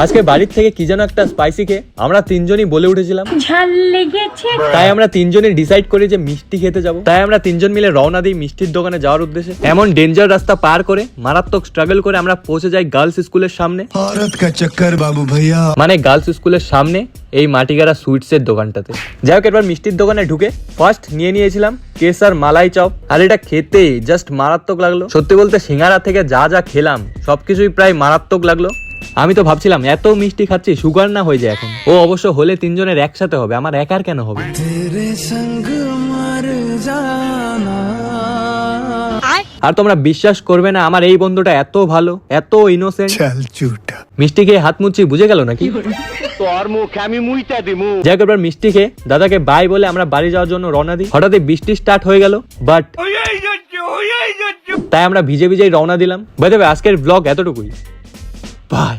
আজকে বাড়ির থেকে কি যেন একটা স্পাইসি খেয়ে আমরা তিনজনই বলে উঠেছিলাম ঝাল লেগেছে। তাই আমরা তিনজনই ডিসাইড করি যে মিষ্টি খেতে যাব। তাই আমরা তিনজন মিলে রওনা দিই মিষ্টির দোকানে যাওয়ার উদ্দেশ্যে। এমন ডেঞ্জার রাস্তা পার করে মারাত্মক স্ট্রাগল করে আমরা পৌঁছে যাই গার্লস স্কুলের সামনে। औरत का चक्कर बाबू भैया। মানে গার্লস স্কুলের সামনে এই মাটিগাড়া সুইটস এর দোকানটাতে। যাই হোক, এবার মিষ্টির দোকানে ঢুকে ফার্স্ট নিয়েছিলাম কেসার মালাই চপ। আর এটা খেতে জাস্ট মারাত্মক লাগলো। সত্যি বলতে সিঙ্গারা থেকে যা যা খেলাম সবকিছুই প্রায় মারাত্মক লাগলো। আমি তো ভাবছিলাম এত মিষ্টি খাচ্ছি সুগার না হয়ে যায় এখন। ও অবশ্য হলে তিনজনের একসাথে হবে, আমার একার কেন হবে। আর তোমরা বিশ্বাস করবে না, আমার এই বন্ধুটা এত ভালো, এত ইনোসেন্ট। चल झूठा। মিষ্টি খেয়ে হাত মুচ্ছি বুঝে গেল নাকি? যাই হোক, এবার মিষ্টি খেয়ে দাদাকে বাই বলে আমরা বাড়ি যাওয়ার জন্য রওনা দিই। হঠাৎই বৃষ্টি স্টার্ট হয়ে গেল, বাট তাই আমরা ভিজে ভিজেই রওনা দিলাম। বাই দ্য ওয়ে, আজকের ব্লগ এতটুকুই। বাই।